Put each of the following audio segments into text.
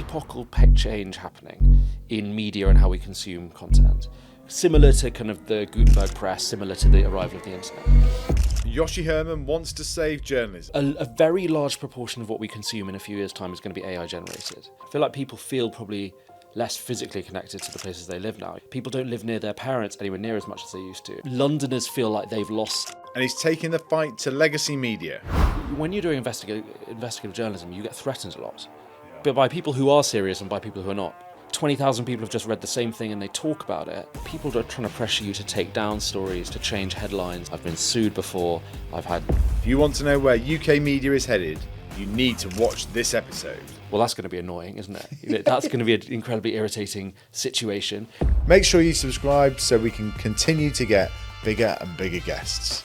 epochal change happening in media and how we consume content. Similar to kind of the Gutenberg press, similar to the arrival of the internet. Joshi Herrmann wants to save journalism. A very large proportion of what we consume in a few years' time is going to be AI generated. I feel like people feel probably less physically connected to the places they live now. People don't live near their parents anywhere near as much as they used to. Londoners feel like they've lost. And he's taking the fight to legacy media. When you're doing investigative journalism, you get threatened a lot. But by people who are serious and by people who are not. 20,000 people have just read the same thing and they talk about it. People are trying to pressure you to take down stories, to change headlines. I've been sued before. If you want to know where UK media is headed, you need to watch this episode. Well, that's going to be annoying, isn't it? That's going to be an incredibly irritating situation. Make sure you subscribe so we can continue to get bigger and bigger guests.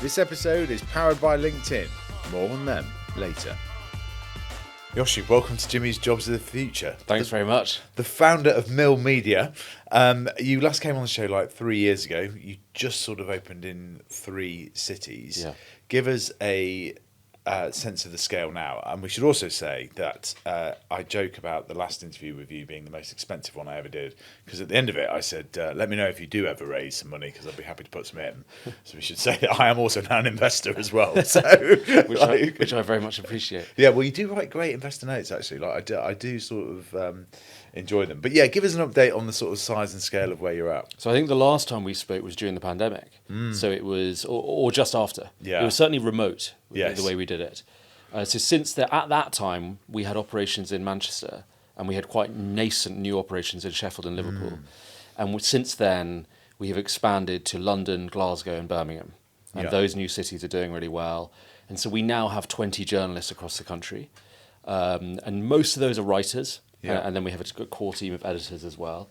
This episode is powered by LinkedIn. More on them later. Joshi, welcome to Jimmy's Jobs of the Future. Thanks very much. The founder of Mill Media. You last came on the show like 3 years ago. You just sort of opened in 3 cities. Yeah. Give us a sense of the scale now. And we should also say that I joke about the last interview with you being the most expensive one I ever did. Because at the end of it, I said, let me know if you do ever raise some money, because I'd be happy to put some in. So we should say that I am also now an investor as well. So, which I very much appreciate. Yeah, well, you do write great investor notes, actually. Like I do sort of enjoy them. But yeah, give us an update on the sort of size and scale of where you're at. So I think the last time we spoke was during the pandemic. So it was, or just after. Yeah. It was certainly remote, Yes. the way we did it. So since at that time, we had operations in Manchester and we had quite nascent new operations in Sheffield and Liverpool. And since then, we have expanded to London, Glasgow and Birmingham. And those new cities are doing really well. And so we now have 20 journalists across the country. And most of those are writers. And then we have a core team of editors as well.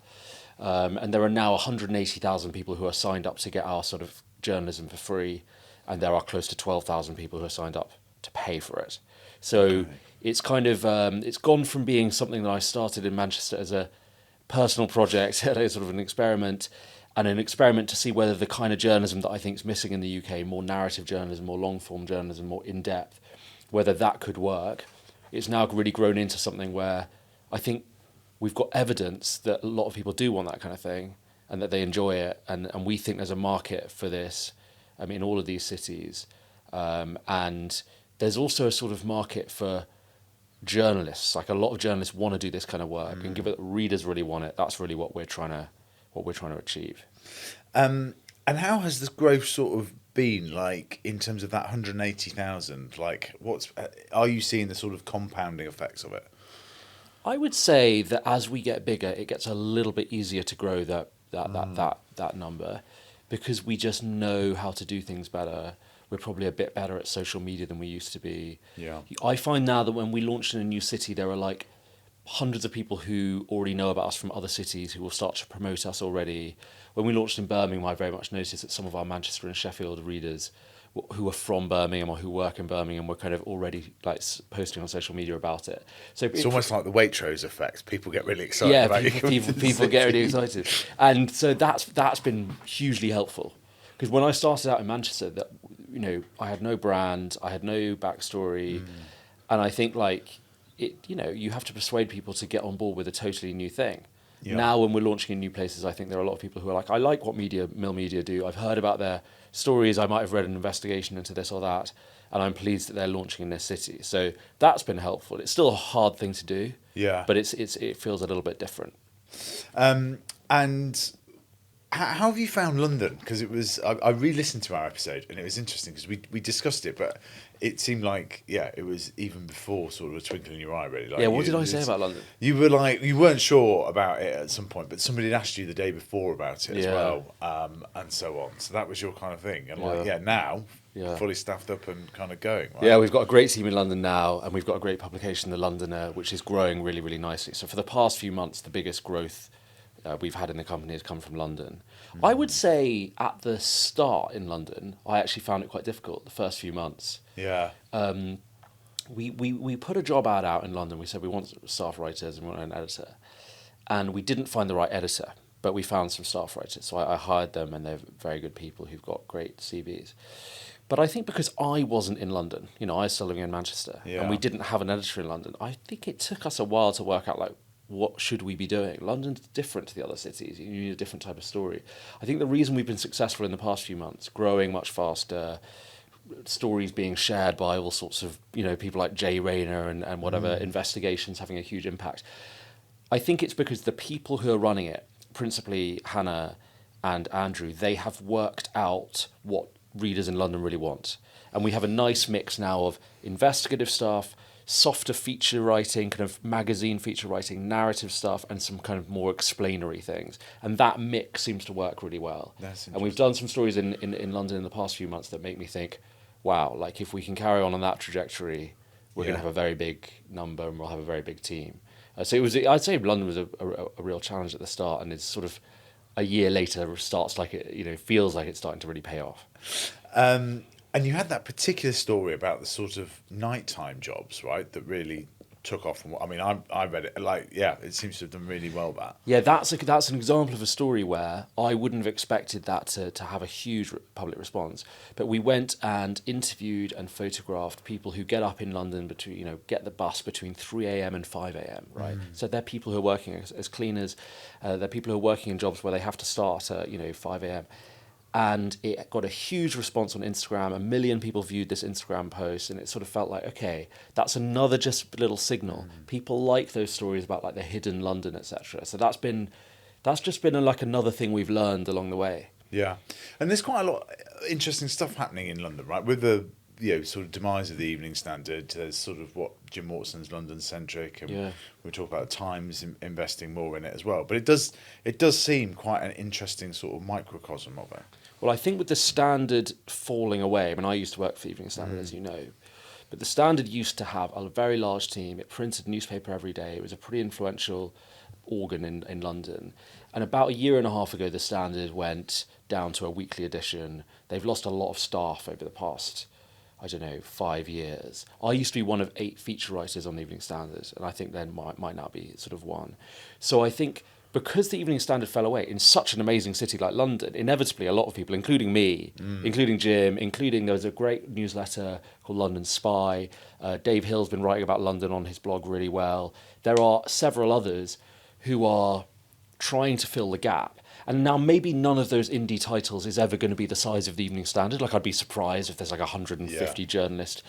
And there are now 180,000 people who are signed up to get our sort of journalism for free. And there are close to 12,000 people who are signed up to pay for it. So it's kind of, it's gone from being something that I started in Manchester as a personal project, sort of an experiment, and an experiment to see whether the kind of journalism that I think is missing in the UK, more narrative journalism, more long-form journalism, more in-depth, whether that could work. It's now really grown into something where I think we've got evidence that a lot of people do want that kind of thing and that they enjoy it. And we think there's a market for this in all of these cities. And there's also a sort of market for journalists. Like a lot of journalists want to do this kind of work, and given that readers really want it, that's really what we're trying to achieve. And how has this growth sort of been, like, in terms of that 180,000? Like, are you seeing the sort of compounding effects of it? I would say that as we get bigger, it gets a little bit easier to grow that number, because we just know how to do things better. We're probably a bit better at social media than we used to be. Yeah. I find now that when we launch in a new city, there are like hundreds of people who already know about us from other cities who will start to promote us already. When we launched in Birmingham, I very much noticed that some of our Manchester and Sheffield readers who are from Birmingham or who work in Birmingham were kind of already like posting on social media about it. So it's almost like the Waitrose effect. People get really excited about you. People get really excited. And so that's been hugely helpful. Because when I started out in Manchester, I had no brand, I had no backstory, and I think you have to persuade people to get on board with a totally new thing. Yeah. Now, when we're launching in new places, I think there are a lot of people who are like, I like what Mill Media do. I've heard about their stories. I might have read an investigation into this or that, and I'm pleased that they're launching in this city. So that's been helpful. It's still a hard thing to do, but it feels a little bit different. And how have you found London? Because I re-listened to our episode and it was interesting because we discussed it, but it seemed like it was even before sort of a twinkle in your eye, really. Like, what did I say about London? You were like, you weren't sure about it at some point, but somebody had asked you the day before about it as well, and so on. So that was your kind of thing, and now fully staffed up and kind of going. Right? Yeah, we've got a great team in London now, and we've got a great publication, The Londoner, which is growing really, really nicely. So for the past few months, the biggest growth we've had in the company has come from London. I would say at the start in London, I actually found it quite difficult the first few months. Yeah. We put a job ad out in London. We said we want staff writers and we want an editor. And we didn't find the right editor, but we found some staff writers. So I hired them, and they're very good people who've got great CVs. But I think because I wasn't in London, I was still living in Manchester, and we Yeah. didn't have an editor in London, I think it took us a while to work out, like, what should we be doing? London's different to the other cities. You need a different type of story. I think the reason we've been successful in the past few months, growing much faster, stories being shared by all sorts of, people like Jay Rayner and whatever, investigations having a huge impact. I think it's because the people who are running it, principally Hannah and Andrew, they have worked out what readers in London really want. And we have a nice mix now of investigative stuff, softer feature writing, kind of magazine feature writing, narrative stuff, and some kind of more explanatory things. And that mix seems to work really well. And we've done some stories in London in the past few months that make me think, wow, like if we can carry on that trajectory, we're going to have a very big number and we'll have a very big team. So I'd say London was a real challenge at the start, and it's sort of a year later starts like it, feels like it's starting to really pay off. And you had that particular story about the sort of nighttime jobs, right? That really took off. I mean, I read it, it seems to have done really well, that. Yeah, that's an example of a story where I wouldn't have expected that to have a huge public response. But we went and interviewed and photographed people who get up in London between, get the bus between 3 a.m. and 5 a.m., right? So they're people who are working as cleaners. They're people who are working in jobs where they have to start at, 5 a.m. And it got a huge response on Instagram. 1 million people viewed this Instagram post, and it sort of felt like, okay, that's another just little signal. People like those stories about like the hidden London, etc. So that's just been like another thing we've learned along the way. Yeah, and there's quite a lot of interesting stuff happening in London, right? With the sort of demise of the Evening Standard, there's sort of what Jim Watson's London centric, and we talk about Times investing more in it as well. But it does seem quite an interesting sort of microcosm of it. Well, I think with the Standard falling away, I mean, I used to work for Evening Standard, as you know, but the Standard used to have a very large team. It printed newspaper every day. It was a pretty influential organ in London. And about a year and a half ago, the Standard went down to a weekly edition. They've lost a lot of staff over the past, 5 years. I used to be one of 8 feature writers on the Evening Standard, and I think then might now be sort of one. So I think because the Evening Standard fell away in such an amazing city like London, inevitably a lot of people, including me, including Jim, there was a great newsletter called London Spy. Dave Hill's been writing about London on his blog really well. There are several others who are trying to fill the gap. And now maybe none of those indie titles is ever going to be the size of the Evening Standard. Like, I'd be surprised if there's like a 150 journalist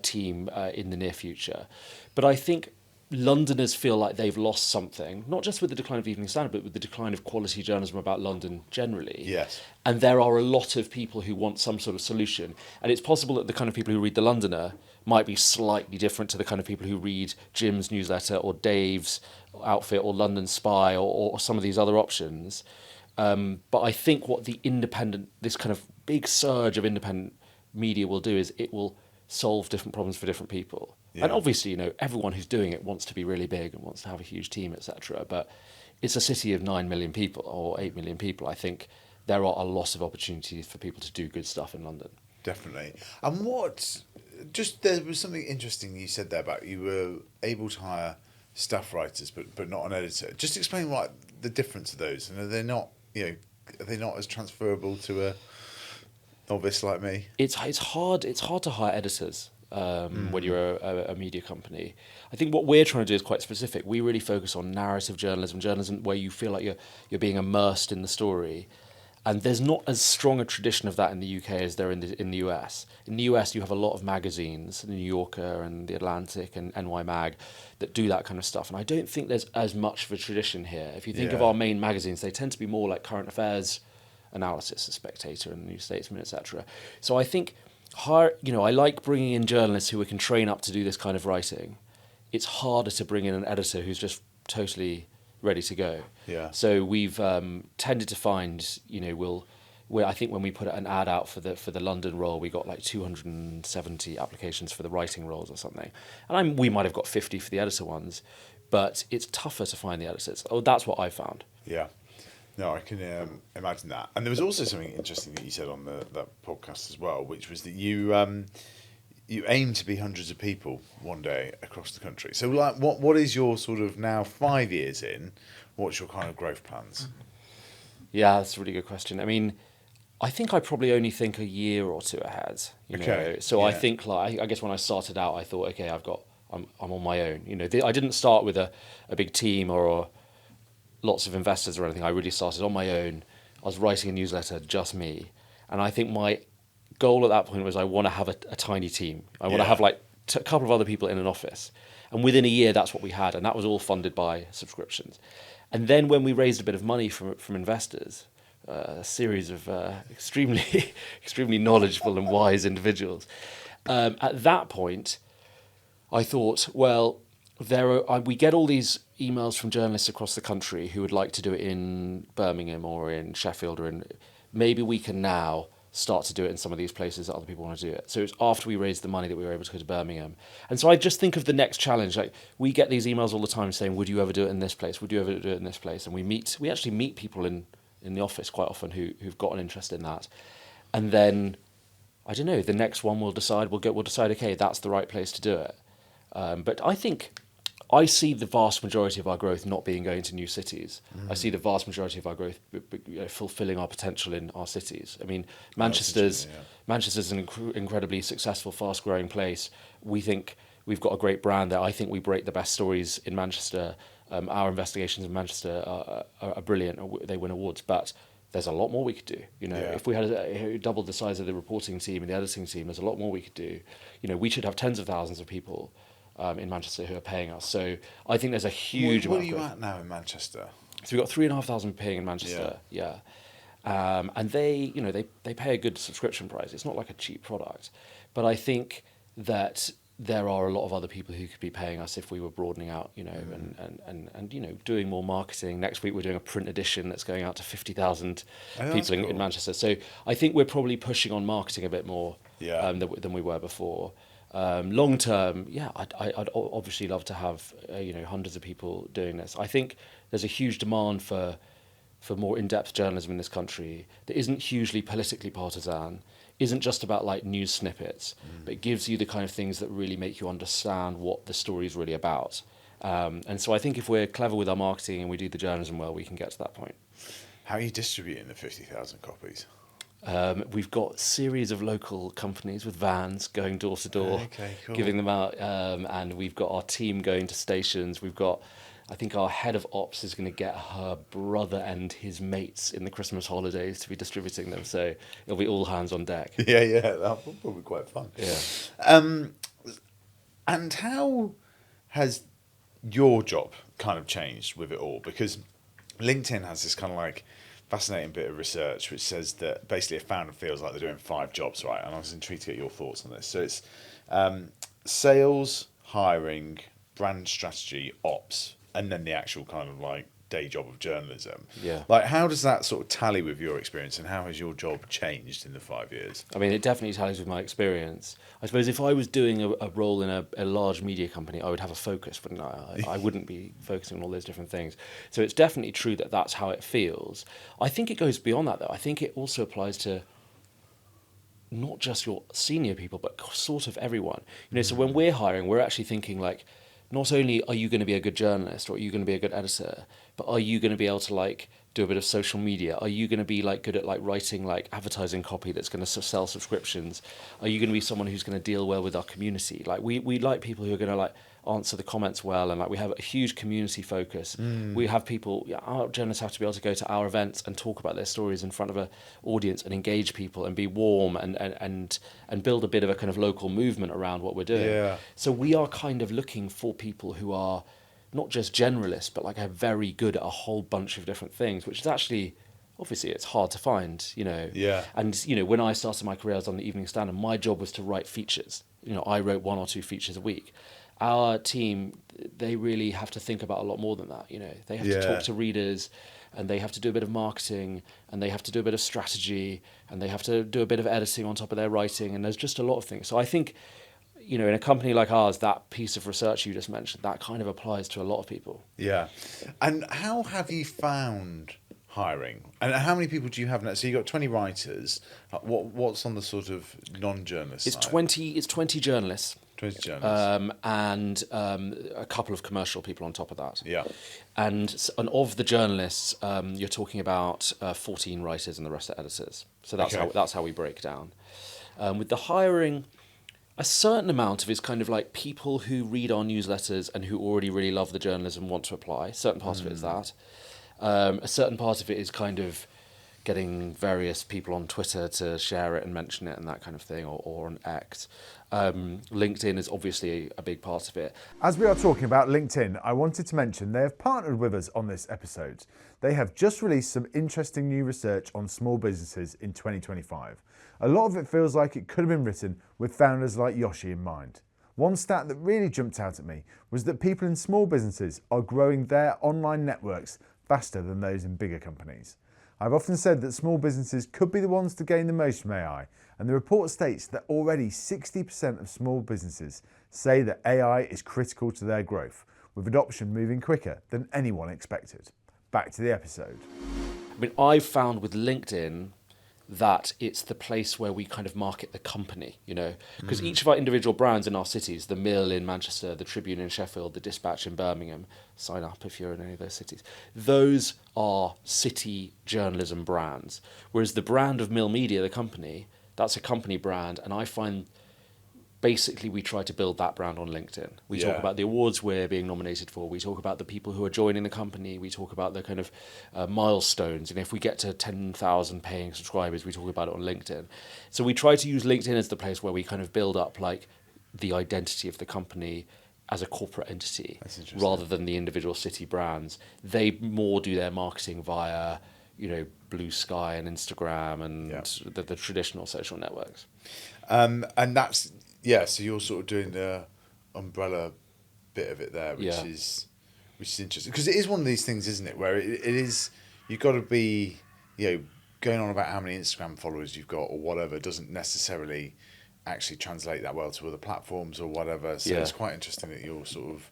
team in the near future. But I think Londoners feel like they've lost something, not just with the decline of Evening Standard, but with the decline of quality journalism about London generally. Yes. And there are a lot of people who want some sort of solution. And it's possible that the kind of people who read The Londoner might be slightly different to the kind of people who read Jim's newsletter or Dave's outfit or London Spy or some of these other options. But I think what this kind of big surge of independent media will do is it will solve different problems for different people. Yeah. And obviously, everyone who's doing it wants to be really big and wants to have a huge team, etc. But it's a city of 9 million people or 8 million people. I think there are a lot of opportunities for people to do good stuff in London. Definitely. And there was something interesting you said there about you were able to hire staff writers, but not an editor. Just explain what the difference of those, and are they not as transferable to a novice like me? It's hard to hire editors when you're a media company. I think what we're trying to do is quite specific. We really focus on narrative journalism where you feel like you're being immersed in the story. And there's not as strong a tradition of that in the UK as there in the US. In the US, you have a lot of magazines, The New Yorker and The Atlantic and NY Mag, that do that kind of stuff. And I don't think there's as much of a tradition here. If you think of our main magazines, they tend to be more like current affairs analysis, The Spectator and The New Statesman, etc. So I think, I like bringing in journalists who we can train up to do this kind of writing. It's harder to bring in an editor who's just totally ready to go. Yeah. So we've tended to find, I think when we put an ad out for the London role, we got like 270 applications for the writing roles or something, and we might have got 50 for the editor ones, but it's tougher to find the editors. Oh, that's what I found. Yeah. No, I can imagine that. And there was also something interesting that you said on that podcast as well, which was that you aim to be hundreds of people one day across the country. So, like, what is your sort of now 5 years in? What's your kind of growth plans? Yeah, that's a really good question. I mean, I think I probably only think a year or two ahead. You Okay, know, so I yeah. think like I guess when I started out, I thought, okay, I'm on my own. You know, I didn't start with a big team or lots of investors or anything. I really started on my own. I was writing a newsletter, just me, and I think my goal at that point was I want to have a tiny team. I want to Yeah. have like a couple of other people in an office, and within a year, that's what we had, and that was all funded by subscriptions. And then when we raised a bit of money from investors, a series of extremely extremely knowledgeable and wise individuals, at that point, I thought, well, we get all these emails from journalists across the country who would like to do it in Birmingham or in Sheffield maybe we can now start to do it in some of these places that other people want to do it. So it's after we raised the money that we were able to go to Birmingham. And so I just think of the next challenge. Like, we get these emails all the time saying, would you ever do it in this place? Would you ever do it in this place? And we actually meet people in the office quite often who've got an interest in that. And then, I don't know, the next one we'll decide, okay, that's the right place to do it. But I think I see the vast majority of our growth not being going to new cities. I see the vast majority of our growth fulfilling our potential in our cities. I mean, Manchester's an incredibly successful, fast-growing place. We think we've got a great brand there. I think we break the best stories in Manchester. Our investigations in Manchester are brilliant. They win awards, but there's a lot more we could do. You know, if we had doubled the size of the reporting team and the editing team, there's a lot more we could do. You know, we should have tens of thousands of people in Manchester who are paying us. So I think there's a huge What amount are of you growth. at now in Manchester? So we've got 3,500 paying in Manchester. Yeah. And they pay a good subscription price. It's not like a cheap product, but I think that there are a lot of other people who could be paying us if we were broadening out, you know, and you know, doing more marketing. Next week we're doing a print edition that's going out to 50,000 people in Manchester. So I think we're probably pushing on marketing a bit more than we were before. Long term, I'd obviously love to have hundreds of people doing this. I think there's a huge demand for more in-depth journalism in this country that isn't hugely politically partisan, isn't just about like news snippets, but gives you the kind of things that really make you understand what the story is really about. And so I think if we're clever with our marketing and we do the journalism well, we can get to that point. How are you distributing the 50,000 copies? We've got a series of local companies with vans going door to door, giving them out, and we've got our team going to stations. I think our head of ops is going to get her brother and his mates in the Christmas holidays to be distributing them. So it'll be all hands on deck. Yeah, that'll probably be quite fun. Yeah. And how has your job kind of changed with it all? Because LinkedIn has this kind of like fascinating bit of research which says that basically a founder feels like they're doing 5 jobs, right? And I was intrigued to get your thoughts on this. So it's sales, hiring, brand strategy, ops, and then the actual kind of like day job of journalism. Yeah. Like, how does that sort of tally with your experience, and how has your job changed in the 5 years? I mean, it definitely tallies with my experience. I suppose if I was doing a role in a large media company, I would have a focus, wouldn't I? I wouldn't be focusing on all those different things. So it's definitely true that that's how it feels. I think it goes beyond that, though. I think it also applies to not just your senior people, but sort of everyone. You know, so when we're hiring, we're actually thinking like, not only are you going to be a good journalist or are you going to be a good editor, but are you going to be able to like do a bit of social media? Are you going to be like good at like writing like advertising copy that's going to sell subscriptions? Are you going to be someone who's going to deal well with our community? Like we like people who are going to like answer the comments well, and like we have a huge community focus. We have people, our journalists have to be able to go to our events and talk about their stories in front of an audience and engage people and be warm and build a bit of a kind of local movement around what we're doing. Yeah. So we are kind of looking for people who are not just generalists, but like are very good at a whole bunch of different things, which is actually, obviously it's hard to find, you know. Yeah. And, you know, when I started my career, I was on the Evening Standard. My job was to write features. You know, I wrote 1 or 2 features a week. Our team, they really have to think about a lot more than that, you know. They have to talk to readers, and they have to do a bit of marketing, and they have to do a bit of strategy, and they have to do a bit of editing on top of their writing, and there's just a lot of things. So I think, you know, in a company like ours, that piece of research you just mentioned, that kind of applies to a lot of people. Yeah. And how have you found hiring? And how many people do you have now? So you've got 20 writers. What's on the sort of non-journalist It's side? 20 journalists. 20 journalists. and a couple of commercial people on top of that. Yeah. And of the journalists, you're talking about 14 writers and the rest are editors. So that's how we break down. With the hiring, a certain amount of it is kind of like people who read our newsletters and who already really love the journalism want to apply. A certain part of it is that. A certain part of it is kind of getting various people on Twitter to share it and mention it and that kind of thing, or on X. LinkedIn is obviously a big part of it. As we are talking about LinkedIn, I wanted to mention they have partnered with us on this episode. They have just released some interesting new research on small businesses in 2025. A lot of it feels like it could have been written with founders like Joshi in mind. One stat that really jumped out at me was that people in small businesses are growing their online networks faster than those in bigger companies. I've often said that small businesses could be the ones to gain the most from AI, and the report states that already 60% of small businesses say that AI is critical to their growth, with adoption moving quicker than anyone expected. Back to the episode. I mean, I've found with LinkedIn that it's the place where we kind of market the company, because each of our individual brands in our cities, the Mill in Manchester, the Tribune in Sheffield, the Dispatch in Birmingham, sign up if you're in any of those cities, those are city journalism brands. Whereas the brand of Mill Media, the company, that's a company brand, and I find basically we try to build that brand on LinkedIn. We talk about the awards we're being nominated for. We talk about the people who are joining the company. We talk about the kind of milestones. And if we get to 10,000 paying subscribers, we talk about it on LinkedIn. So we try to use LinkedIn as the place where we kind of build up like the identity of the company as a corporate entity rather than the individual city brands. They more do their marketing via, Blue Sky and Instagram and the traditional social networks. And that's... Yeah, so you're sort of doing the umbrella bit of it there, which is interesting, because it is one of these things, isn't it, where it is, you've got to be, going on about how many Instagram followers you've got or whatever doesn't necessarily actually translate that well to other platforms or whatever. So it's quite interesting that you're sort of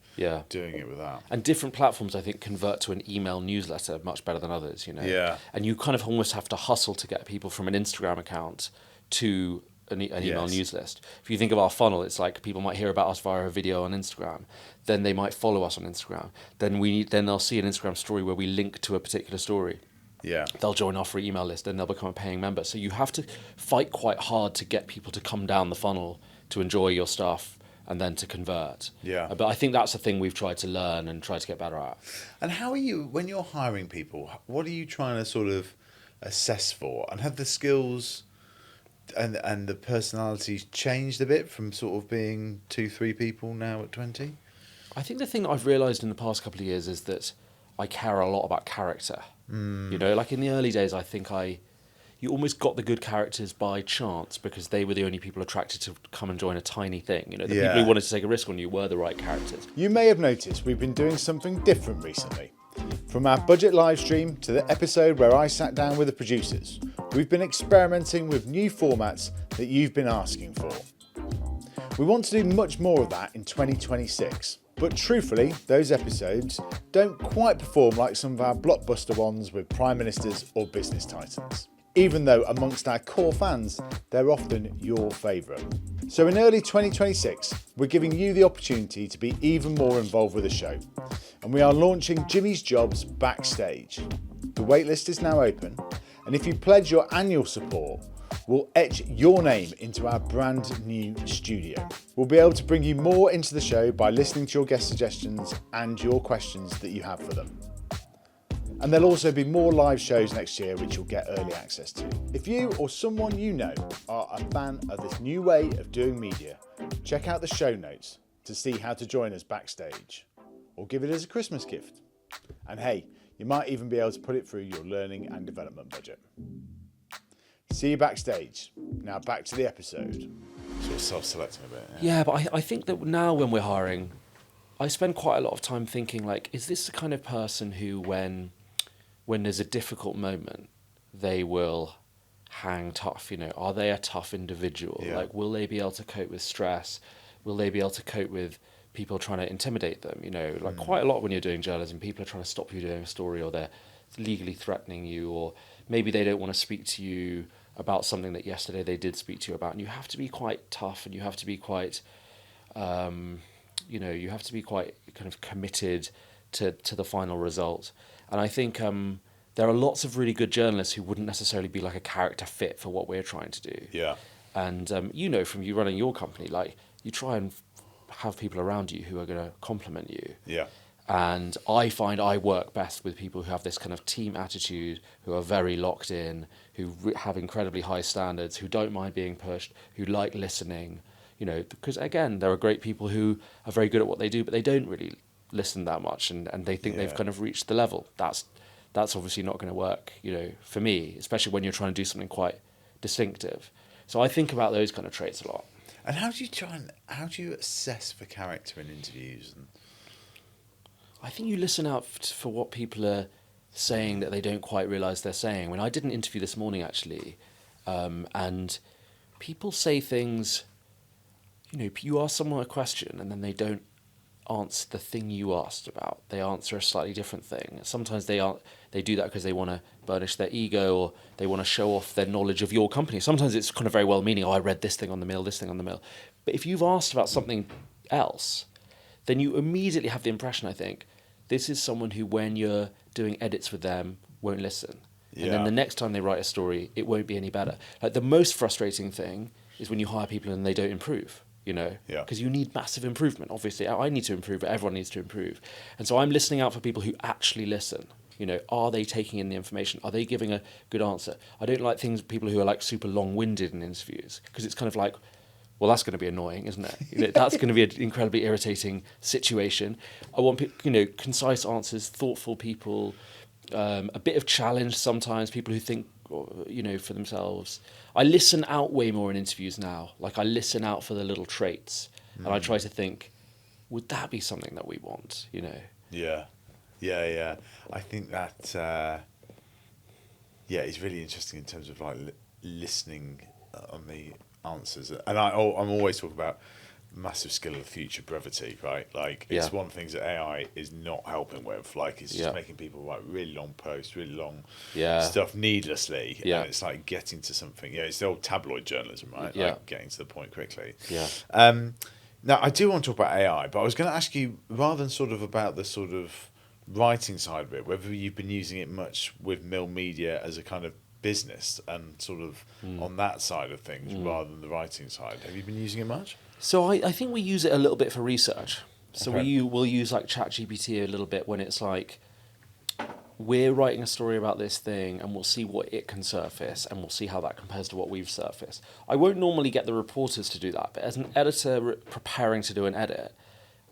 doing it with that. And different platforms, I think, convert to an email newsletter much better than others, Yeah. And you kind of almost have to hustle to get people from an Instagram account to an email news list. If you think of our funnel, it's like people might hear about us via a video on Instagram, then they might follow us on Instagram, then they'll see an Instagram story where we link to a particular story. Yeah, they'll join our free email list, then they'll become a paying member. So you have to fight quite hard to get people to come down the funnel to enjoy your stuff and then to convert. Yeah, but I think that's a thing we've tried to learn and try to get better at. And how are you, when you're hiring people, what are you trying to sort of assess for, and have the skills and the personalities changed a bit from sort of being 2-3 people now at 20? I think the thing that I've realised in the past couple of years is that I care a lot about character. Like in the early days, I think you almost got the good characters by chance because they were the only people attracted to come and join a tiny thing. The people who wanted to take a risk on you were the right characters. You may have noticed we've been doing something different recently. From our budget live stream to the episode where I sat down with the producers, we've been experimenting with new formats that you've been asking for. We want to do much more of that in 2026, but truthfully, those episodes don't quite perform like some of our blockbuster ones with prime ministers or business titans, even though amongst our core fans, they're often your favourite. So in early 2026, we're giving you the opportunity to be even more involved with the show, and we are launching Jimmy's Jobs Backstage. The waitlist is now open, and if you pledge your annual support, we'll etch your name into our brand new studio. We'll be able to bring you more into the show by listening to your guest suggestions and your questions that you have for them. And there'll also be more live shows next year which you'll get early access to. If you or someone you know are a fan of this new way of doing media, check out the show notes to see how to join us backstage, or give it as a Christmas gift. And hey, you might even be able to put it through your learning and development budget. See you backstage. Now back to the episode. Sort of self-selecting a bit. Yeah, but I think that now when we're hiring, I spend quite a lot of time thinking like, is this the kind of person who when there's a difficult moment, they will hang tough, are they a tough individual? Yeah. Like, will they be able to cope with stress? Will they be able to cope with people trying to intimidate them? Like quite a lot when you're doing journalism, people are trying to stop you doing a story, or they're legally threatening you, or maybe they don't want to speak to you about something that yesterday they did speak to you about. And you have to be quite tough, and you have to be quite You have to be quite kind of committed to the final result. And I think there are lots of really good journalists who wouldn't necessarily be like a character fit for what we're trying to do. Yeah. And from you running your company, like you try and have people around you who are going to compliment you. Yeah. And I find I work best with people who have this kind of team attitude, who are very locked in, who have incredibly high standards, who don't mind being pushed, who like listening. Because again, there are great people who are very good at what they do, but they don't really listen that much, and they think they've kind of reached the level. That's obviously not going to work, for me, especially when you're trying to do something quite distinctive. So I think about those kind of traits a lot. And how do you assess for character in interviews? And I think you listen out for what people are saying that they don't quite realise they're saying. When I did an interview this morning, actually, and people say things, you ask someone a question and then they don't answer the thing you asked about. They answer a slightly different thing. Sometimes they do that because they want to burnish their ego, or they want to show off their knowledge of your company. Sometimes it's kind of very well-meaning. I read this thing on the mill, this thing on the mill. But if you've asked about something else, then you immediately have the impression, I think, this is someone who, when you're doing edits with them, won't listen. Yeah. And then the next time they write a story, it won't be any better. Like, the most frustrating thing is when you hire people and they don't improve. Because you need massive improvement. Obviously, I need to improve, but everyone needs to improve. And so I'm listening out for people who actually listen. Are they taking in the information? Are they giving a good answer? I don't like people who are like super long-winded in interviews, because it's kind of like, well, that's going to be annoying, isn't it? That's going to be an incredibly irritating situation. I want concise answers, thoughtful people, a bit of challenge sometimes, people who think, for themselves. I listen out way more in interviews now. Like, I listen out for the little traits, and I try to think, would that be something that we want? Yeah. I think that it's really interesting in terms of like listening on the answers. And I'm always talking about massive skill of the future, brevity, right? Like, it's one of the things that AI is not helping with. Like, it's just making people write really long posts, really long stuff needlessly. And it's like getting to something. It's the old tabloid journalism, right? Like, getting to the point quickly. Now, I do want to talk about AI, but I was going to ask you, rather than sort of about the sort of writing side of it, whether you've been using it much with Mill Media as a kind of business and sort of on that side of things rather than the writing side. Have you been using it much? So I think we use it a little bit for research. So Okay. we'll use like ChatGPT a little bit when it's like, we're writing a story about this thing and we'll see what it can surface and we'll see how that compares to what we've surfaced. I won't normally get the reporters to do that, but as an editor preparing to do an edit,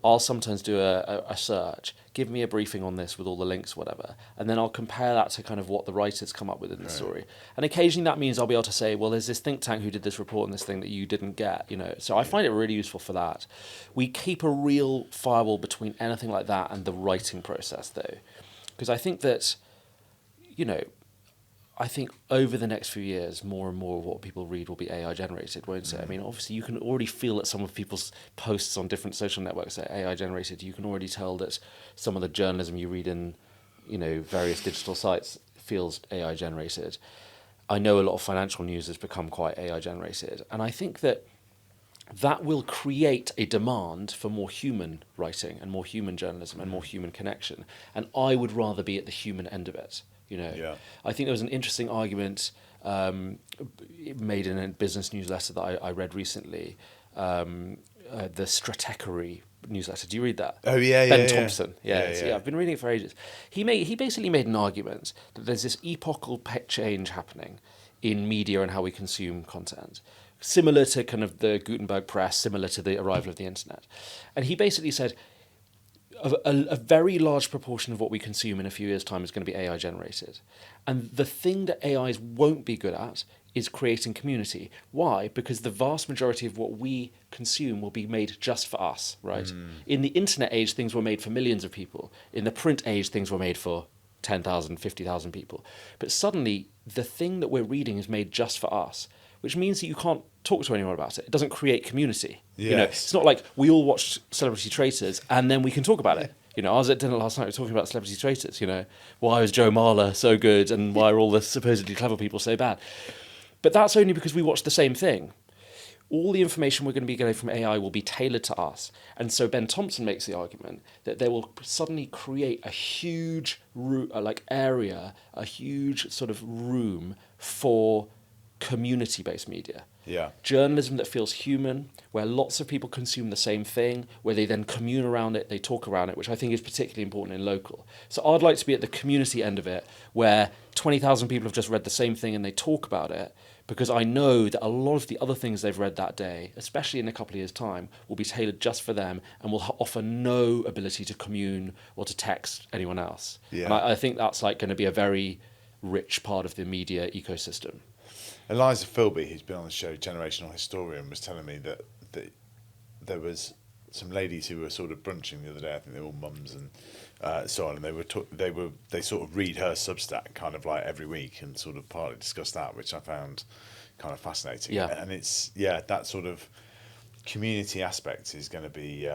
I'll sometimes do a search, give me a briefing on this with all the links, whatever, and then I'll compare that to kind of what the writers come up with in the story. And occasionally that means I'll be able to say, well, there's this think tank who did this report on this thing that you didn't get, So I find it really useful for that. We keep a real firewall between anything like that and the writing process, though, because I think that, I think over the next few years, more and more of what people read will be AI generated, won't it? I mean, obviously, you can already feel that some of people's posts on different social networks are AI generated. You can already tell that some of the journalism you read in, various digital sites feels AI generated. I know a lot of financial news has become quite AI generated, and I think that will create a demand for more human writing and more human journalism and more human connection. And I would rather be at the human end of it. I think there was an interesting argument made in a business newsletter that I read recently, the Stratechery newsletter. Do you read that? Oh, yeah, Ben Thompson. Yeah, I've been reading it for ages. He basically made an argument that there's this epochal change happening in media and how we consume content, similar to kind of the Gutenberg press, similar to the arrival of the internet. And he basically said, a very large proportion of what we consume in a few years' time is going to be AI generated. And the thing that AIs won't be good at is creating community. Why? Because the vast majority of what we consume will be made just for us, right? In the internet age, things were made for millions of people. In the print age, things were made for 10,000, 50,000 people. But suddenly, the thing that we're reading is made just for us, which means that you can't talk to anyone about it. It doesn't create community. Yes. It's not like we all watched Celebrity Traitors and then we can talk about it. I was at dinner last night, we were talking about Celebrity Traitors, why was Joe Marler so good and why are all the supposedly clever people so bad? But that's only because we watched the same thing. all the information we're going to be getting from AI will be tailored to us. And so Ben Thompson makes the argument that they will suddenly create a huge area, a huge sort of room for community-based media. Yeah. Journalism that feels human, where lots of people consume the same thing, where they then commune around it, they talk around it, which I think is particularly important in local. So I'd like to be at the community end of it, where 20,000 people have just read the same thing and they talk about it, because I know that a lot of the other things they've read that day, especially in a couple of years' time, will be tailored just for them and will offer no ability to commune or to text anyone else. Yeah. And I think that's like going to be a very rich part of the media ecosystem. Eliza Philby, who's been on the show, Generational Historian, was telling me that there was some ladies who were sort of brunching the other day. I think they were all mums and so on, and they sort of read her Substack kind of like every week and sort of partly discuss that, which I found kind of fascinating. Yeah. And it's that sort of community aspect is going to be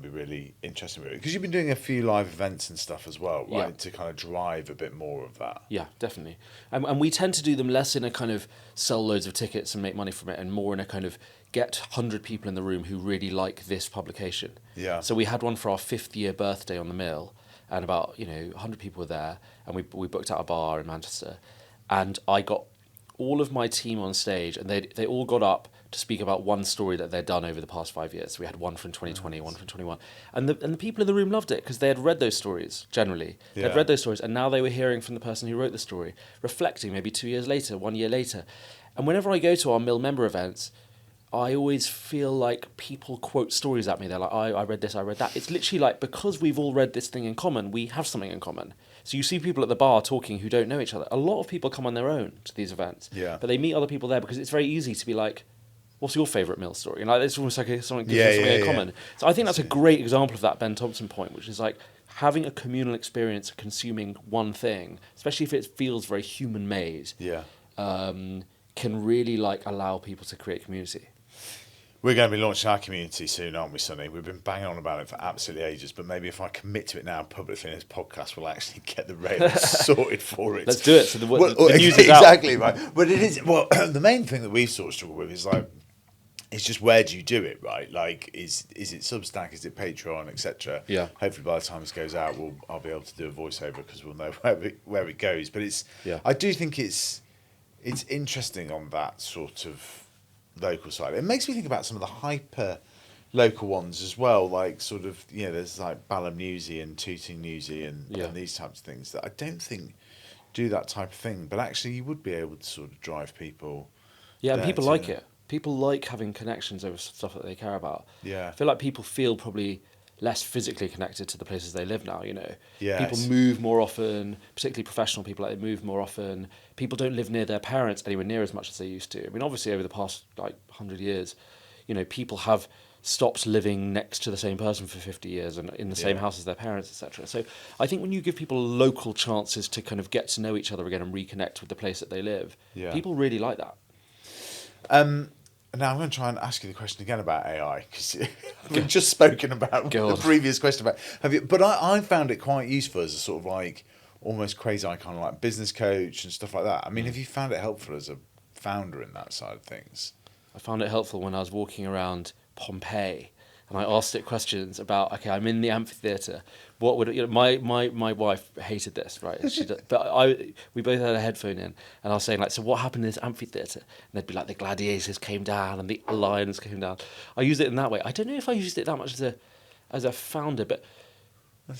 really interesting, because you've been doing a few live events and stuff as well, right? Yeah. To kind of drive a bit more of that. Yeah, definitely. And we tend to do them less in a kind of sell loads of tickets and make money from it, and more in a kind of get 100 people in the room who really like this publication. Yeah. So we had one for our 5th year birthday on the Mill, and about 100 people were there, and we booked out a bar in Manchester, and I got all of my team on stage, and they all got up to speak about one story that they'd done over the past 5 years. So we had one from 2020, one from 21. And the people in the room loved it because they had read those stories, generally. Yeah. They'd read those stories, and now they were hearing from the person who wrote the story, reflecting maybe 2 years later, 1 year later. And whenever I go to our Mill member events, I always feel like people quote stories at me. They're like, I read this, I read that. It's literally like, because we've all read this thing in common, we have something in common. So you see people at the bar talking who don't know each other. A lot of people come on their own to these events. Yeah. But they meet other people there because it's very easy to be like, what's your favourite Mill story? And like, it's almost like something in common. So I think that's a great example of that Ben Thompson point, which is like having a communal experience of consuming one thing, especially if it feels very human-made, can really like allow people to create community. We're going to be launching our community soon, aren't we, Sonny? We've been banging on about it for absolutely ages, but maybe if I commit to it now publicly in this podcast, we'll actually get the rails sorted for it. Let's do it. So the news is out. Exactly, right. But it is, the main thing that we've sort of struggled with is like, it's just, where do you do it, right? Like, is it Substack, is it Patreon, etc.? Yeah. Hopefully by the time this goes out, I'll be able to do a voiceover because we'll know where it goes. But I do think it's interesting on that sort of local side. It makes me think about some of the hyper local ones as well, like sort of, there's like Balham Newsy and Tooting Newsy and these types of things that I don't think do that type of thing, but actually you would be able to sort of drive people. Yeah, and people like it. People like having connections over stuff that they care about. Yeah. I feel like people feel probably less physically connected to the places they live now, Yes. People move more often, particularly professional people, like they move more often. People don't live near their parents anywhere near as much as they used to. I mean, obviously over the past 100 years, people have stopped living next to the same person for 50 years and in the same house as their parents, etc. So I think when you give people local chances to kind of get to know each other again and reconnect with the place that they live, people really like that. Now I'm going to try and ask you the question again about AI, because we've just spoken about the previous question about but I found it quite useful as a sort of like almost quasi kind of like business coach and stuff like that. I mean, have you found it helpful as a founder in that side of things? I found it helpful when I was walking around Pompeii and I asked it questions about, okay, I'm in the amphitheatre. What would my wife hated this, right? But we both had a headphone in, and I was saying like, so what happened in this amphitheatre? And they'd be like, the gladiators came down and the lions came down. I used it in that way. I don't know if I used it that much as a founder, but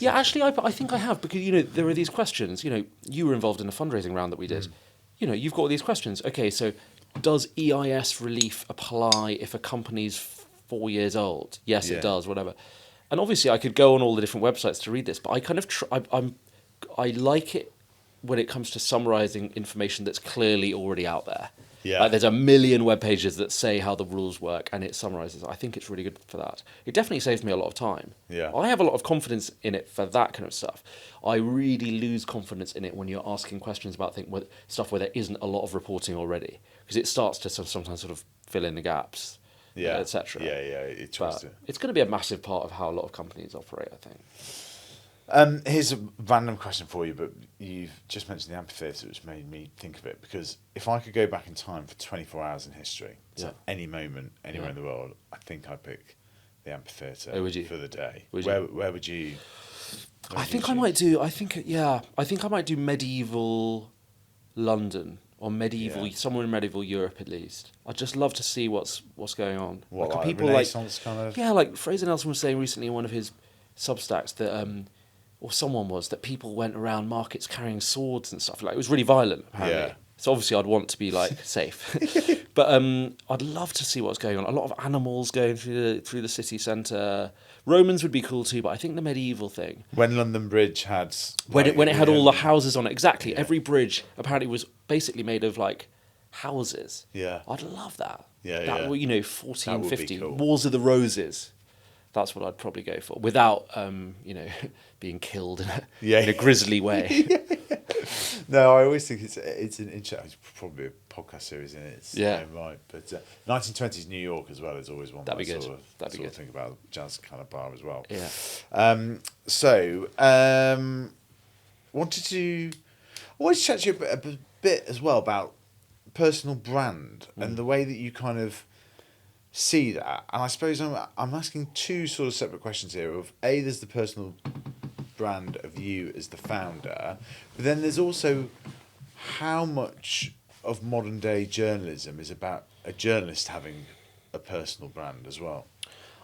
actually, I think I have, because there are these questions. You were involved in a fundraising round that we did. You've got all these questions. Okay, so does EIS relief apply if a company's 4 years old? Yes, it does, whatever. And obviously I could go on all the different websites to read this, but I kind of I like it when it comes to summarising information that's clearly already out there. Yeah. Like there's a million web pages that say how the rules work and it summarises. I think it's really good for that. It definitely saves me a lot of time. Yeah. I have a lot of confidence in it for that kind of stuff. I really lose confidence in it when you're asking questions about stuff where there isn't a lot of reporting already, because it starts to sometimes sort of fill in the gaps. Etc. It's going to be a massive part of how a lot of companies operate, I think. Here's a random question for you, but you've just mentioned the amphitheatre, which made me think of it, because if I could go back in time for 24 hours in history, to any moment, anywhere in the world, I think I'd pick the amphitheatre for the day. Where would you... I think I might do medieval London, or somewhere in medieval Europe at least. I'd just love to see what's going on. What, like people Renaissance kind of... Yeah, like Fraser Nelson was saying recently in one of his Substacks that, or someone was, that people went around markets carrying swords and stuff. Like, it was really violent, apparently. Yeah. So obviously I'd want to be, like, safe. But I'd love to see what's going on. A lot of animals going through the city centre. Romans would be cool too, but I think the medieval thing... When London Bridge had... When it had all the houses on it. Exactly. Yeah. Every bridge apparently was basically made of, like, houses. Yeah. I'd love that. Yeah, that, yeah. 1450. Cool. Wars of the Roses. That's what I'd probably go for, without, being killed in a grisly way. No, I always think it's an interesting... It's probably a podcast series in its own right. But 1920s New York as well is always one that'd be good. That'd be good. Think about jazz kind of bar as well. Yeah. Wanted to always chat to you a bit as well about personal brand and the way that you kind of see that. And I suppose I'm asking two sort of separate questions here. Of A, there's the personal brand of you as the founder, but then there's also how much of modern day journalism is about a journalist having a personal brand as well.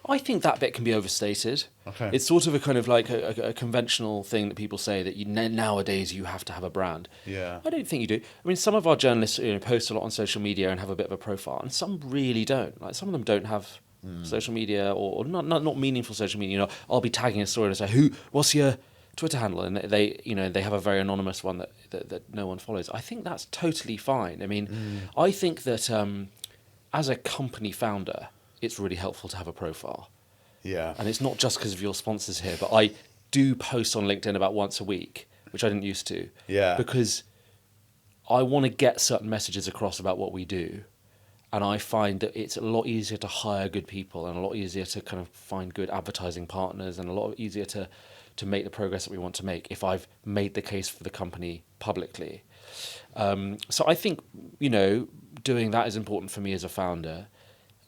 I think that bit can be overstated. Okay. It's sort of a kind of like a conventional thing that people say that nowadays you have to have a brand. Yeah. I don't think you do. I mean, some of our journalists post a lot on social media and have a bit of a profile, and some really don't. Like, some of them don't have social media or not meaningful social media. I'll be tagging a story and say, what's your Twitter handle? And they have a very anonymous one that no one follows. I think that's totally fine. I mean, I think that as a company founder, it's really helpful to have a profile. Yeah. And it's not just because of your sponsors here, but I do post on LinkedIn about once a week, which I didn't used to. Yeah. Because I want to get certain messages across about what we do. And I find that it's a lot easier to hire good people and a lot easier to kind of find good advertising partners and a lot easier to make the progress that we want to make if I've made the case for the company publicly. So I think, doing that is important for me as a founder.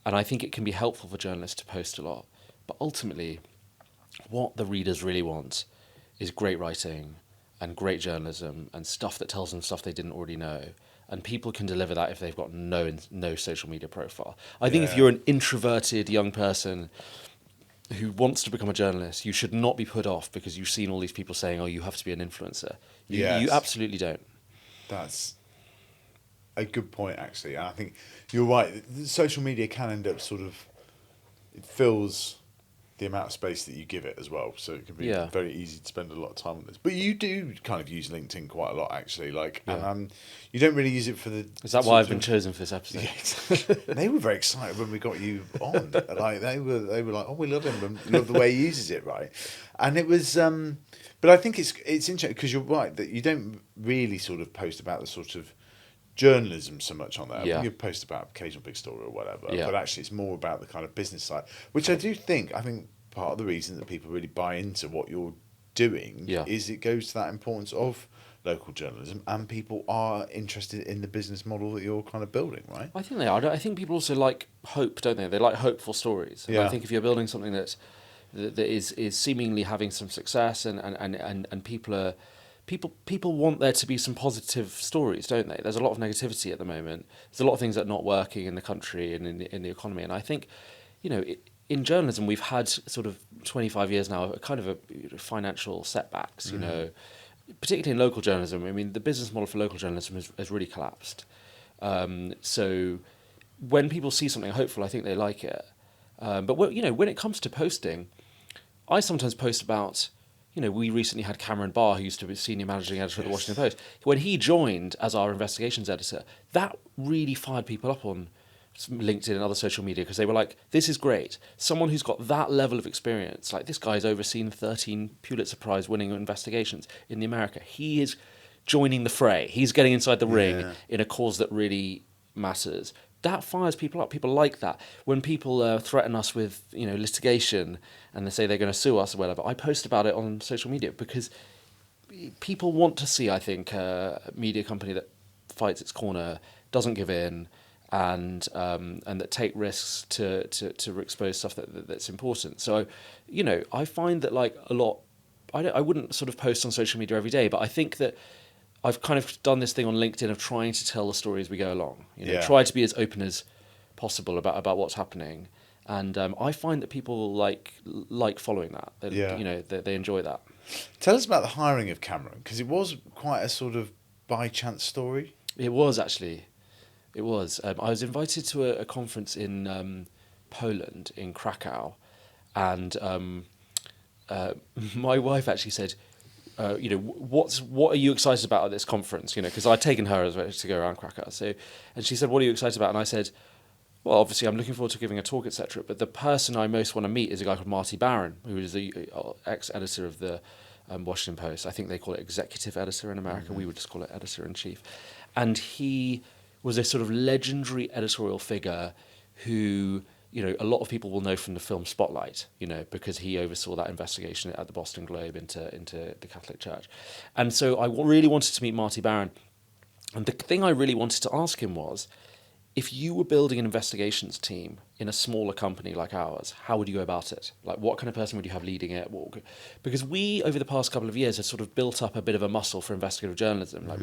And I think it can be helpful for journalists to post a lot. But ultimately, what the readers really want is great writing and great journalism and stuff that tells them stuff they didn't already know. And people can deliver that if they've got no social media profile. I think if you're an introverted young person who wants to become a journalist, you should not be put off because you've seen all these people saying, you have to be an influencer. You absolutely don't. That's a good point, actually. And I think you're right. Social media can end up it fills the amount of space that you give it as well. So it can be very easy to spend a lot of time on this. But you do kind of use LinkedIn quite a lot, actually. And you don't really use it for the... Is that why I've been chosen for this episode? Yeah. They were very excited when we got you on. They were like, we love him and love the way he uses it, right? And it was... but I think it's interesting because you're right that you don't really sort of post about the sort of journalism so much on there. You post about occasional big story or whatever, but actually it's more about the kind of business side, which I think part of the reason that people really buy into what you're doing is it goes to that importance of local journalism and people are interested in the business model that you're kind of building, right? I think they are. I think people also like hope, don't they? They like hopeful stories. And I think if you're building something that is seemingly having some success and people want there to be some positive stories, don't they? There's a lot of negativity at the moment. There's a lot of things that are not working in the country and in the economy. And I think, in journalism, we've had sort of 25 years now, kind of a financial setbacks, particularly in local journalism. I mean, the business model for local journalism has really collapsed. So when people see something hopeful, I think they like it. But when it comes to posting, I sometimes post about... we recently had Cameron Barr, who used to be senior managing editor at the Washington Post. When he joined as our investigations editor, that really fired people up on LinkedIn and other social media because they were like, this is great. Someone who's got that level of experience, like this guy's overseen 13 Pulitzer Prize winning investigations in America. He is joining the fray. He's getting inside the ring in a cause that really matters. that fires people up. People like that. When people threaten us with, litigation, and they say they're going to sue us or whatever, I post about it on social media because people want to see, I think, a media company that fights its corner, doesn't give in, and that take risks to expose stuff that's important. So, I find that like a lot. I wouldn't sort of post on social media every day, but I think that I've kind of done this thing on LinkedIn of trying to tell the story as we go along. Try to be as open as possible about what's happening, and I find that people like following that. They enjoy that. Tell us about the hiring of Cameron, because it was quite a sort of by chance story. It was actually. It was. I was invited to a conference in Poland, in Krakow, and my wife actually said, what are you excited about at this conference? Because I'd taken her as well to go around Krakow. And she said, what are you excited about? And I said, well, obviously I'm looking forward to giving a talk, etc. But the person I most want to meet is a guy called Marty Barron, who is the ex-editor of the Washington Post. I think they call it executive editor in America. We would just call it editor-in-chief. And he was a sort of legendary editorial figure who, a lot of people will know from the film Spotlight, because he oversaw that investigation at the Boston Globe into the Catholic Church. And so I really wanted to meet Marty Barron. And the thing I really wanted to ask him was, if you were building an investigations team in a smaller company like ours, how would you go about it? Like, what kind of person would you have leading it? Because we, over the past couple of years, have sort of built up a bit of a muscle for investigative journalism. Like,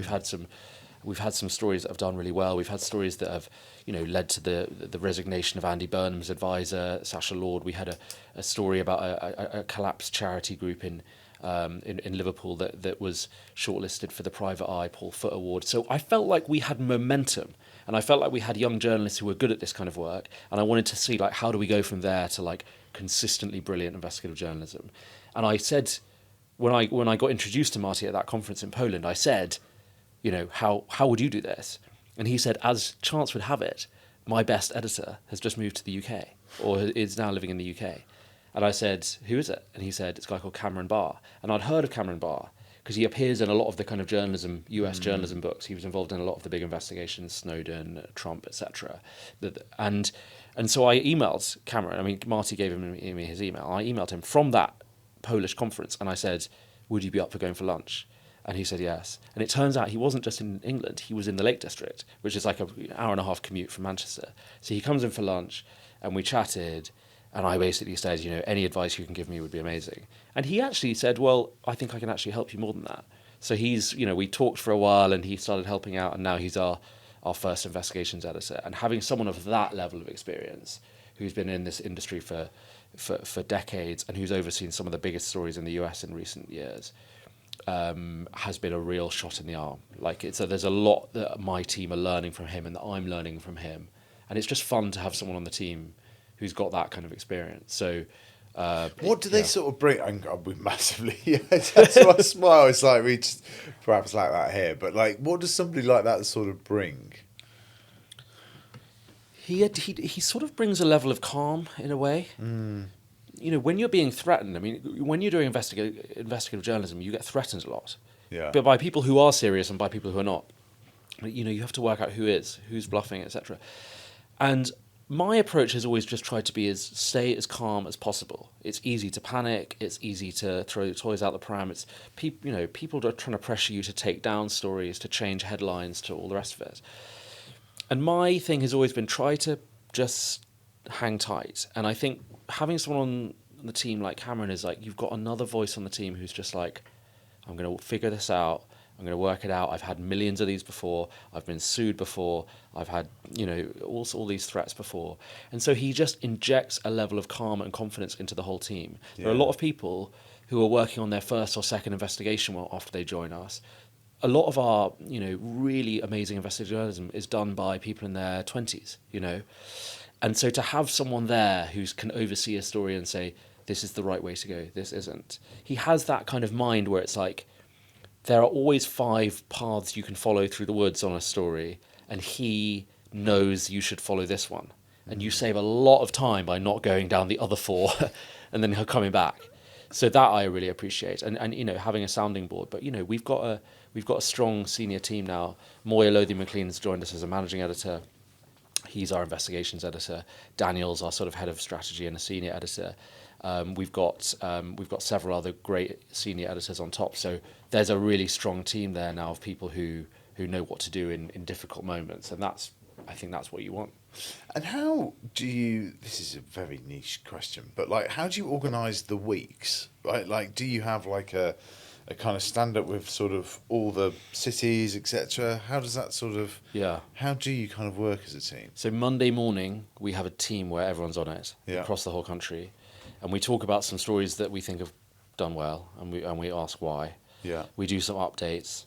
we've had some stories that have done really well. We've had stories that have, led to the resignation of Andy Burnham's advisor, Sacha Lord. We had a story about a collapsed charity group in Liverpool that was shortlisted for the Private Eye Paul Foot Award. So I felt like we had momentum, and I felt like we had young journalists who were good at this kind of work, and I wanted to see like how do we go from there to like consistently brilliant investigative journalism. And I said, when I got introduced to Marty at that conference in Poland, I said, how would you do this? And he said, as chance would have it, my best editor has just moved to the UK, or is now living in the UK. And I said, who is it? And he said, it's a guy called Cameron Barr. And I'd heard of Cameron Barr because he appears in a lot of the kind of journalism, US journalism books. He was involved in a lot of the big investigations, Snowden, Trump, etc. And so I emailed Cameron. I mean, Marty gave me his email. I emailed him from that Polish conference, and I said, would you be up for going for lunch? And he said yes. And it turns out he wasn't just in England, he was in the Lake District, which is like an hour and a half commute from Manchester. So he comes in for lunch, and we chatted, and I basically said, any advice you can give me would be amazing. And he actually said, well, I think I can actually help you more than that. So he's, we talked for a while, and he started helping out, and now he's our first investigations editor. And having someone of that level of experience, who's been in this industry for decades, and who's overseen some of the biggest stories in the US in recent years, has been a real shot in the arm. There's a lot that my team are learning from him and that I'm learning from him, and it's just fun to have someone on the team who's got that kind of experience. So, what do they sort of bring? We massively. That's why I smile. It's like we just perhaps like that here, but like, what does somebody like that sort of bring? He sort of brings a level of calm in a way. When you're being threatened, I mean, when you're doing investigative journalism, you get threatened a lot. Yeah. But by people who are serious and by people who are not. You have to work out who's bluffing, etc. And my approach has always just tried to stay as calm as possible. It's easy to panic. It's easy to throw toys out the pram. It's people are trying to pressure you to take down stories, to change headlines, to all the rest of it. And my thing has always been try to just hang tight. And I think having someone on the team like Cameron is like, you've got another voice on the team who's just like, I'm going to figure this out. I'm going to work it out. I've had millions of these before. I've been sued before. I've had, all these threats before. And so he just injects a level of calm and confidence into the whole team. Yeah. There are a lot of people who are working on their first or second investigation after they join us. A lot of our, really amazing investigative journalism is done by people in their 20s, And so to have someone there who can oversee a story and say, this is the right way to go, this isn't. He has that kind of mind where it's like, there are always 5 paths you can follow through the woods on a story, and he knows you should follow this one. And you save a lot of time by not going down the other 4 and then coming back. So that I really appreciate. And having a sounding board. But, we've got a strong senior team now. Moya Lothian-McLean has joined us as a managing editor. He's our investigations editor. Daniel's our sort of head of strategy and a senior editor. We've got several other great senior editors on top. So there's a really strong team there now of people who know what to do in difficult moments, and I think that's what you want. And how do you? This is a very niche question, but like, how do you organise the weeks? Right, like, do you have like a kind of stand up with sort of all the cities, etc.? How does that sort of? Yeah. How do you kind of work as a team? So Monday morning we have a team where everyone's on it across the whole country, and we talk about some stories that we think have done well, and we ask why. Yeah. We do some updates.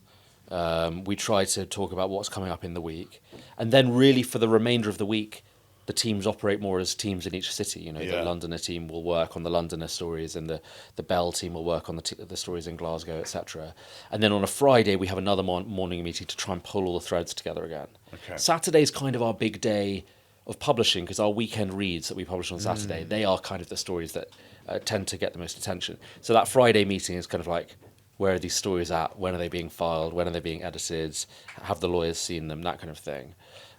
We try to talk about what's coming up in the week, and then really for the remainder of the week, the teams operate more as teams in each city. You know, the Londoner team will work on the Londoner stories, and the Bell team will work on the stories in Glasgow, etc. And then on a Friday, we have another morning meeting to try and pull all the threads together again. Okay. Saturday's kind of our big day of publishing, because our weekend reads that we publish on Saturday, they are kind of the stories that tend to get the most attention. So that Friday meeting is kind of like, where are these stories at? When are they being filed? When are they being edited? Have the lawyers seen them? That kind of thing.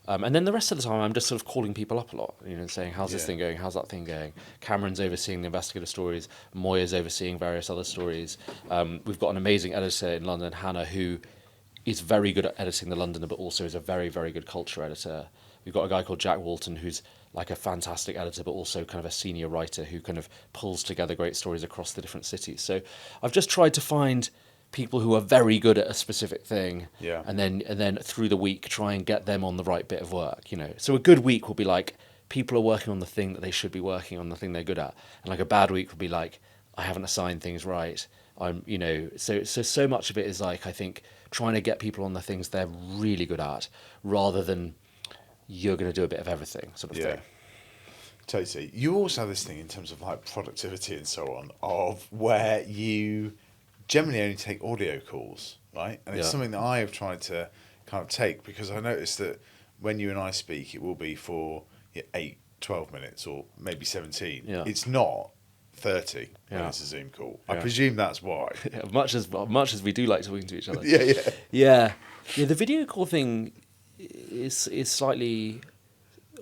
And then the rest of the time, I'm just sort of calling people up a lot, you know, saying, how's this thing going? How's that thing going? Cameron's overseeing the investigative stories. Moya's overseeing various other stories. We've got an amazing editor in London, Hannah, who is very good at editing the Londoner, but also is a very, very good culture editor. We've got a guy called Jack Walton, who's like a fantastic editor, but also kind of a senior writer who kind of pulls together great stories across the different cities. So I've just tried to find people who are very good at a specific thing, and then through the week try and get them on the right bit of work. You know, so a good week will be like people are working on the thing that they should be working on, the thing they're good at, and like a bad week will be like, I haven't assigned things right. I'm, you know, so much of it is like, I think, trying to get people on the things they're really good at, rather than you're going to do a bit of everything sort of thing. Totally. You also have this thing in terms of like productivity and so on, of where you generally only take audio calls, right? And it's something that I have tried to kind of take, because I noticed that when you and I speak, it will be for 8, 12 minutes or maybe 17. Yeah. It's not 30 when it's a Zoom call. I presume that's why. Much as we do like talking to each other. Yeah. The video call thing is slightly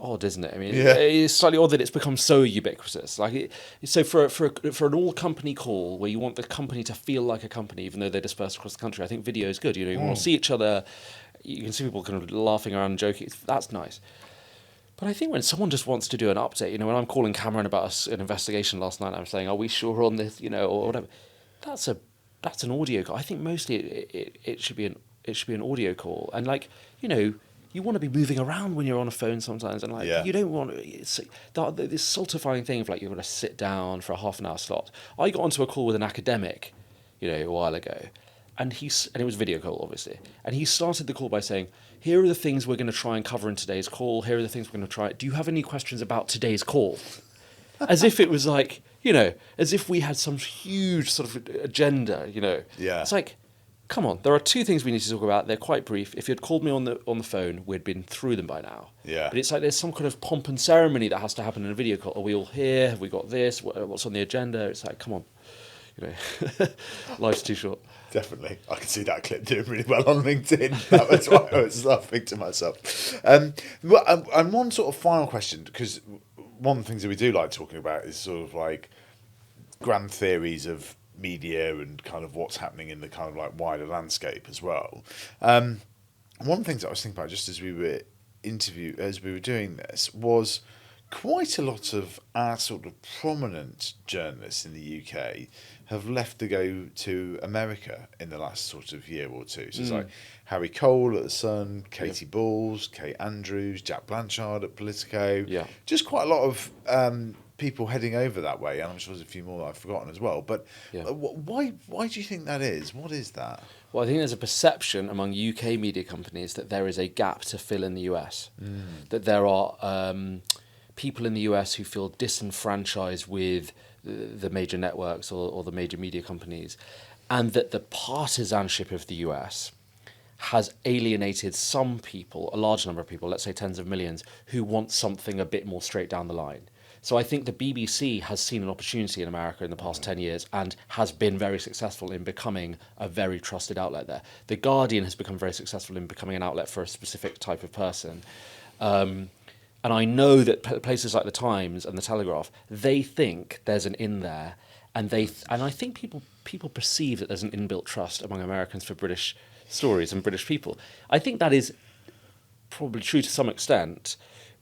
odd, isn't it? I mean, it's slightly odd that it's become so ubiquitous. Like, so for an all company call where you want the company to feel like a company, even though they're dispersed across the country, I think video is good. You know, you want to see each other. You can see people kind of laughing around and joking. That's nice. But I think when someone just wants to do an update, you know, when I'm calling Cameron about an investigation last night, I'm saying, are we sure on this, you know, or whatever. That's an audio call. I think mostly it should be an audio call. And like, you know, you want to be moving around when you're on a phone sometimes, and like you don't want this stultifying thing of like you've got to sit down for a half an hour slot. I got onto a call with an academic, you know, a while ago, and it was a video call obviously, and he started the call by saying, here are the things we're going to try and cover in today's call. Here are the things we're going to try. Do you have any questions about today's call? As if it was like, you know, as if we had some huge sort of agenda, you know. Yeah. It's like, come on, there are 2 things we need to talk about. They're quite brief. If you'd called me on the phone, we'd been through them by now. Yeah. But it's like there's some kind of pomp and ceremony that has to happen in a video call. Are we all here? Have we got this? What's on the agenda? It's like, come on, you know, life's too short. Definitely. I can see that clip doing really well on LinkedIn. That was why I was laughing to myself. And one sort of final question, because one of the things that we do like talking about is sort of like grand theories of media and kind of what's happening in the kind of like wider landscape as well. One of the things that I was thinking about just as we were doing this was quite a lot of our sort of prominent journalists in the UK have left to go to America in the last sort of year or two. So it's like Harry Cole at The Sun, Katie Balls, Kate Andrews, Jack Blanchard at Politico. Yeah. Just quite a lot of people heading over that way, and I'm sure there's a few more that I've forgotten as well. But why do you think that is? What is that? Well, I think there's a perception among UK media companies that there is a gap to fill in the US. That there are people in the US who feel disenfranchised with the major networks or the major media companies, and that the partisanship of the US has alienated some people, a large number of people, let's say tens of millions, who want something a bit more straight down the line. So I think the BBC has seen an opportunity in America in the past 10 years and has been very successful in becoming a very trusted outlet there. The Guardian has become very successful in becoming an outlet for a specific type of person. And I know that places like the Times and the Telegraph, they think there's an in there, and I think people perceive that there's an inbuilt trust among Americans for British stories and British people. I think that is probably true to some extent,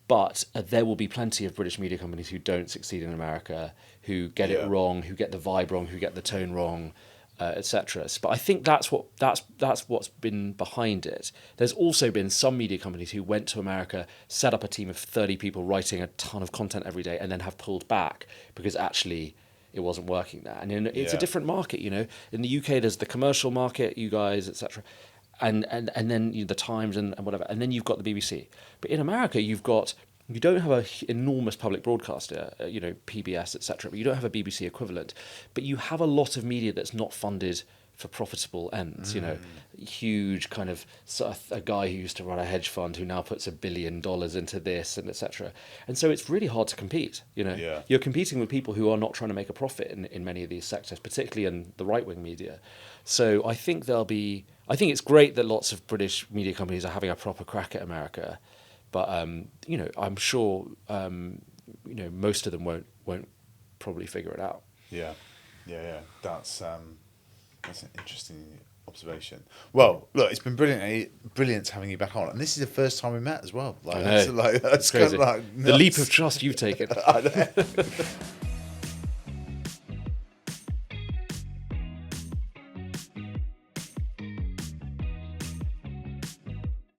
but there will be plenty of British media companies who don't succeed in America, who get it wrong, who get the vibe wrong, who get the tone wrong, etc. But I think that's what's been behind it. There's also been some media companies who went to America, set up a team of 30 people writing a ton of content every day, and then have pulled back because actually it wasn't working there. And it's a different market, you know. In the UK, there's the commercial market, you guys, etc. And then the Times and whatever, and then you've got the BBC. But in America, you don't have an enormous public broadcaster, PBS, etc. But you don't have a BBC equivalent. But you have a lot of media that's not funded for profitable ends. Huge kind of a guy who used to run a hedge fund who now puts $1 billion into this and etc. And so it's really hard to compete. You're competing with people who are not trying to make a profit in many of these sectors, particularly in the right wing media. So I think it's great that lots of British media companies are having a proper crack at America, but I'm sure most of them won't probably figure it out. Yeah. That's an interesting observation. Well, look, it's been brilliant having you back on, and this is the first time we met as well. I know. That's crazy. kind of The leap of trust you've taken. I know.